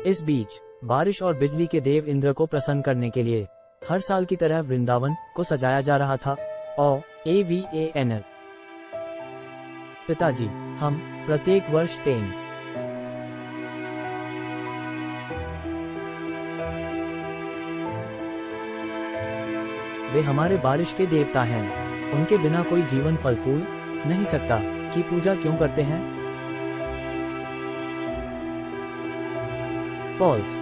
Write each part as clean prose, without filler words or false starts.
इस बीच बारिश और बिजली के देव इंद्र को प्रसन्न करने के लिए हर साल की तरह वृंदावन को सजाया जा रहा था। AVANL पिताजी, हम प्रत्येक वर्ष तेन वे हमारे बारिश के देवता हैं, उनके बिना कोई जीवन फल फूल नहीं सकता की पूजा क्यों करते हैं? फॉल्स।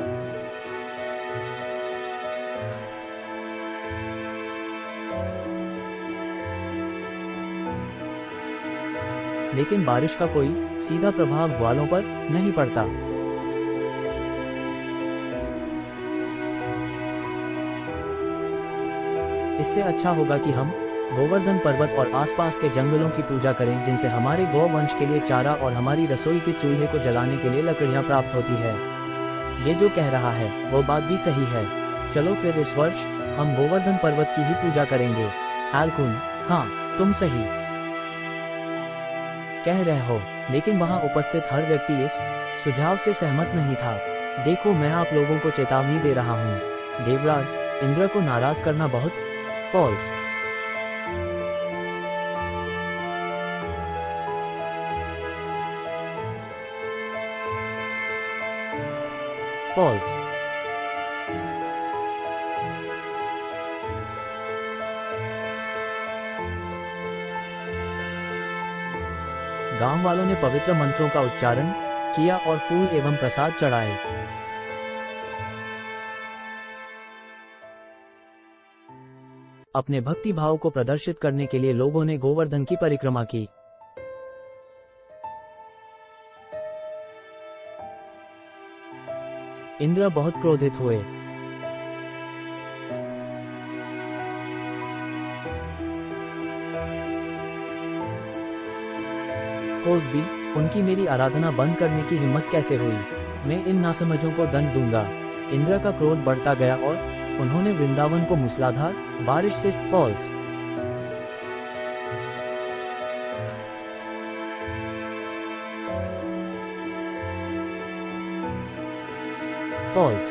लेकिन बारिश का कोई सीधा प्रभाव ग्वालों पर नहीं पड़ता। इससे अच्छा होगा कि हम गोवर्धन पर्वत और आसपास के जंगलों की पूजा करें, जिनसे हमारे गौवंश के लिए चारा और हमारी रसोई के चूल्हे को जलाने के लिए लकड़ियां प्राप्त होती है। ये जो कह रहा है वो बात भी सही है। चलो फिर इस वर्ष हम गोवर्धन पर्वत की ही पूजा करेंगे। एल्कुन, हाँ तुम सही कह रहे हो, लेकिन वहाँ उपस्थित हर व्यक्ति इस सुझाव से सहमत नहीं था। देखो, मैं आप लोगों को चेतावनी दे रहा हूँ, देवराज इंद्र को नाराज करना बहुत फॉल्स। फॉल्स। गांव वालों ने पवित्र मंत्रों का उच्चारण किया और फूल एवं प्रसाद चढ़ाए। अपने भक्ति भाव को प्रदर्शित करने के लिए लोगों ने गोवर्धन की परिक्रमा की। इंद्र बहुत क्रोधित हुए। कोल्सबी, उनकी मेरी आराधना बंद करने की हिम्मत कैसे हुई? मैं इन नासमझों को दंड दूंगा। इंद्र का क्रोध बढ़ता गया और उन्होंने वृंदावन को मूसलाधार बारिश से फॉल्स। फॉल्स।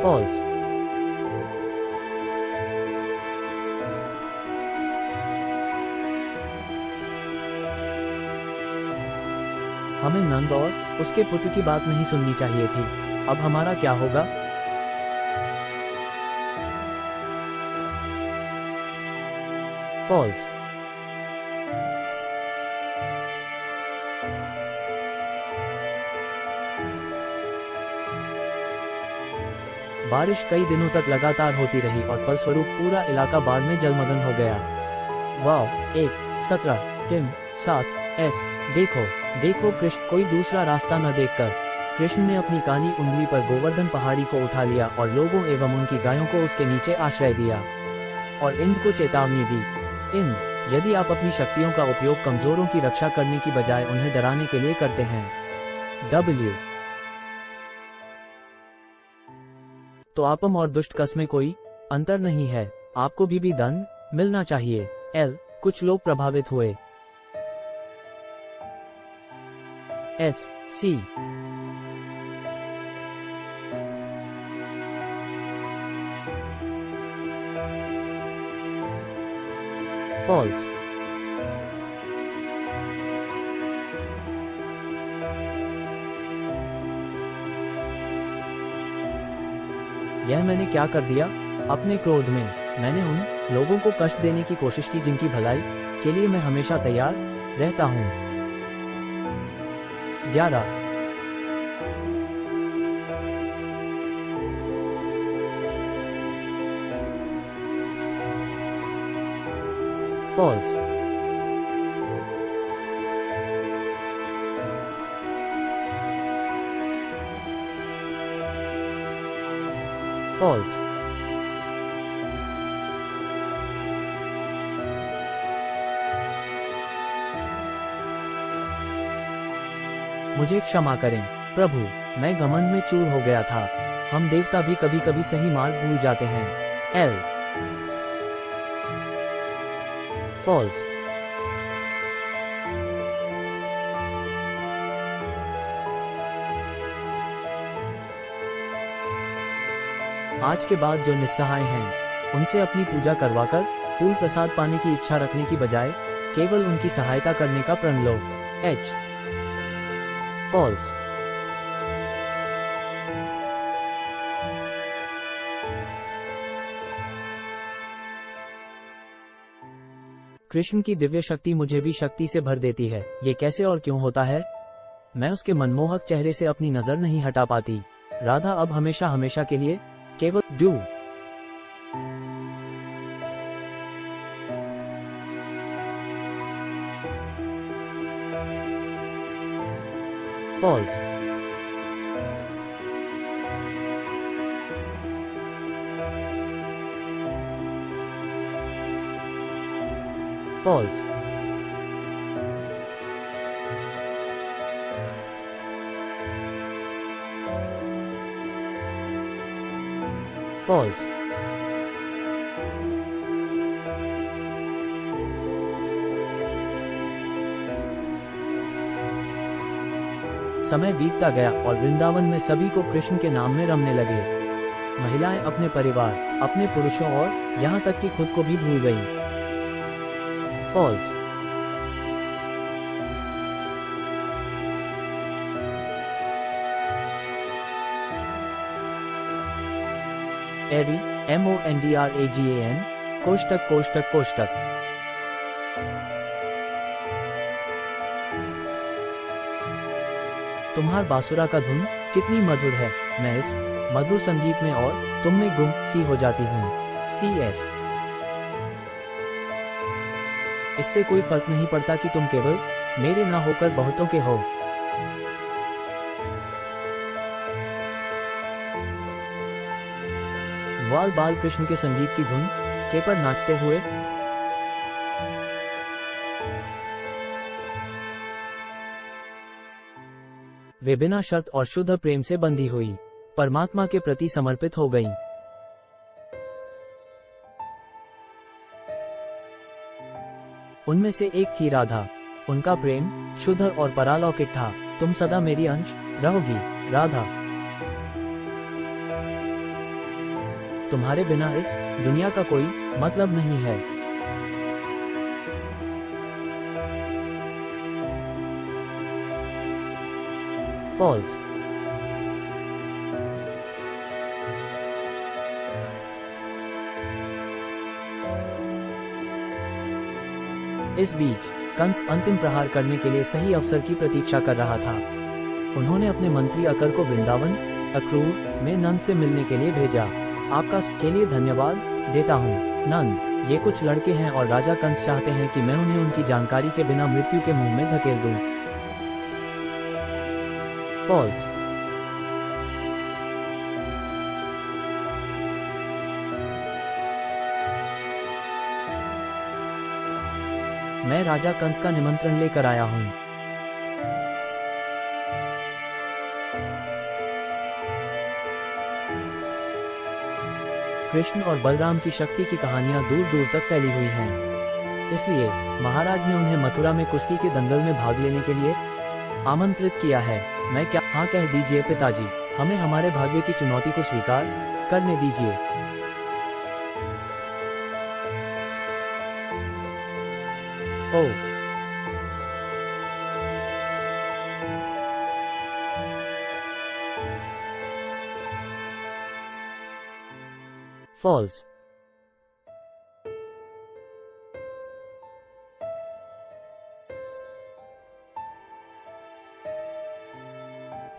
फॉल्स। हमें नंद और उसके पुत्र की बात नहीं सुननी चाहिए थी। अब हमारा क्या होगा? फॉल्स। बारिश कई दिनों तक लगातार होती रही और फलस्वरूप पूरा इलाका बाढ़ में जलमग्न हो गया। वाव 1:17 टिम 7S। देखो देखो कृष्ण, कोई दूसरा रास्ता न देखकर कृष्ण ने अपनी कानी उंगली पर गोवर्धन पहाड़ी को उठा लिया और लोगों एवं उनकी गायों को उसके नीचे आश्रय दिया और इंद्र को चेतावनी दी। इंद्र, यदि आप अपनी शक्तियों का उपयोग कमजोरों की रक्षा करने की बजाय उन्हें डराने के लिए करते हैं, W, तो आपम और दुष्ट कस में कोई अंतर नहीं है। आपको भी दंड मिलना चाहिए। L, कुछ लोग प्रभावित हुए। S, C, false. यह मैंने क्या कर दिया? अपने क्रोध में मैंने उन लोगों को कष्ट देने की कोशिश की जिनकी भलाई के लिए मैं हमेशा तैयार रहता हूँ। 11, फॉल्स। फॉल्स। मुझे क्षमा करें प्रभु, मैं घमंड में चूर हो गया था। हम देवता भी कभी कभी सही मार्ग भूल जाते हैं। L, false. आज के बाद जो निस्सहाय हैं, उनसे अपनी पूजा करवाकर फूल प्रसाद पाने की इच्छा रखने की बजाय केवल उनकी सहायता करने का प्रण लो। एच। फॉल्स। कृष्ण की दिव्य शक्ति मुझे भी शक्ति से भर देती है। ये कैसे और क्यों होता है? मैं उसके मनमोहक चेहरे से अपनी नजर नहीं हटा पाती। राधा अब हमेशा हमेशा के लिए केवल डू। फॉल्स। फॉल्स। फॉल्स। समय बीतता गया और वृंदावन में सभी को कृष्ण के नाम में रमने लगे। महिलाएं अपने परिवार, अपने पुरुषों और यहाँ तक कि खुद को भी भूल गईं। फॉल्स। एरी, MONDRAGAN, कोष्टक कोष्टक कोष्टक। तुम्हार बांसुरा का धुन कितनी मधुर है। मैं इस मधुर संगीत में और तुम में गुम सी हो जाती हूँ। CS। इससे कोई फर्क नहीं पड़ता कि तुम केवल मेरे ना होकर बहुतों के हो। ग्वाल बाल कृष्ण के संगीत की धुन के पर नाचते हुए वे बिना शर्त और शुद्ध प्रेम से बंधी हुई परमात्मा के प्रति समर्पित हो गईं। उनमें से एक थी राधा। उनका प्रेम शुद्ध और परालौकिक था। तुम सदा मेरी अंश रहोगी, राधा। तुम्हारे बिना इस दुनिया का कोई मतलब नहीं है। फॉल्स। इस बीच कंस अंतिम प्रहार करने के लिए सही अवसर की प्रतीक्षा कर रहा था। उन्होंने अपने मंत्री अकर को वृंदावन अक्रूर में नंद से मिलने के लिए भेजा। आपका के लिए धन्यवाद देता हूँ नंद। ये कुछ लड़के हैं और राजा कंस चाहते हैं कि मैं उन्हें उनकी जानकारी के बिना मृत्यु के मुंह में धकेल दूं। फॉल्स। मैं राजा कंस का निमंत्रण लेकर आया हूँ। कृष्ण और बलराम की शक्ति की कहानियां दूर दूर तक फैली हुई हैं। इसलिए महाराज ने उन्हें मथुरा में कुश्ती के दंगल में भाग लेने के लिए आमंत्रित किया है। मैं क्या? हाँ कह दीजिए पिताजी, हमें हमारे भाग्य की चुनौती को स्वीकार करने दीजिए। ओह, फॉल्स।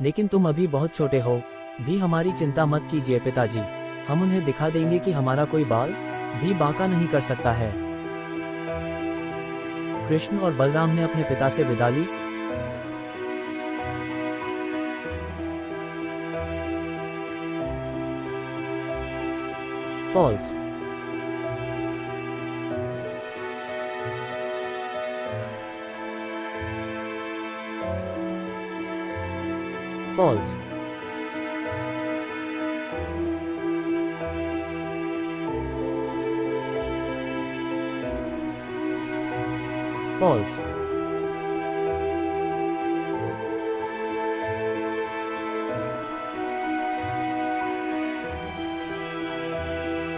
लेकिन तुम अभी बहुत छोटे हो। भी हमारी चिंता मत कीजिए पिताजी, हम उन्हें दिखा देंगे कि हमारा कोई बाल भी बांका नहीं कर सकता है। कृष्ण और बलराम ने अपने पिता से विदा ली। फॉल्स। फॉल्स। फॉल्स।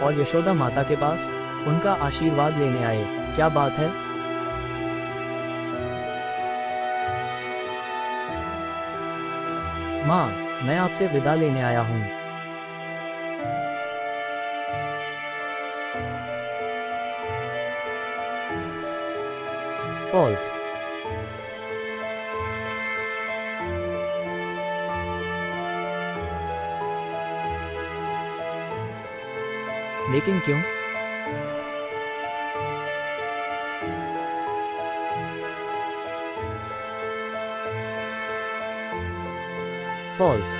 और यशोदा माता के पास उनका आशीर्वाद लेने आए। क्या बात है। माँ, मैं आपसे विदा लेने आया हूँ। फॉल्स। लेकिन क्यों? फॉल्स।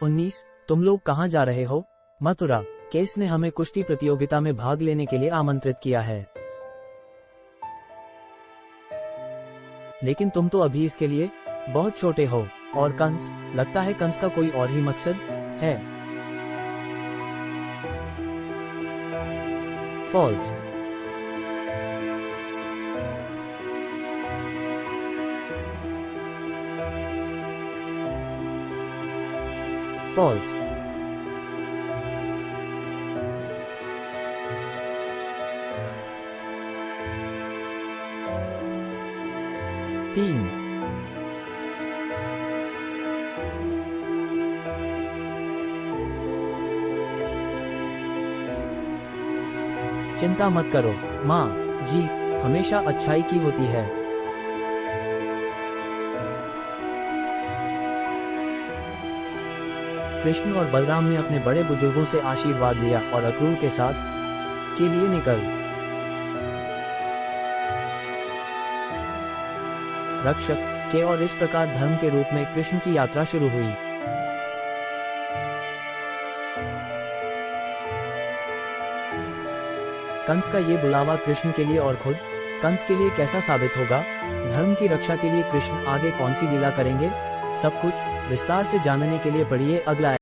उन्नीस, तुम लोग कहाँ जा रहे हो? मथुरा। केस ने हमें कुश्ती प्रतियोगिता में भाग लेने के लिए आमंत्रित किया है, लेकिन तुम तो अभी इसके लिए बहुत छोटे हो। और कंस, लगता है कंस का कोई और ही मकसद है। फॉल्स। फॉल्स। तीन। चिंता मत करो माँ, जीत हमेशा अच्छाई की होती है। कृष्ण और बलराम ने अपने बड़े बुजुर्गों से आशीर्वाद लिया और अक्रूर के साथ के लिए निकल रक्षक के, और इस प्रकार धर्म के रूप में कृष्ण की यात्रा शुरू हुई। कंस का ये बुलावा कृष्ण के लिए और खुद कंस के लिए कैसा साबित होगा? धर्म की रक्षा के लिए कृष्ण आगे कौन सी लीला करेंगे? सब कुछ विस्तार से जानने के लिए पढ़िए अगला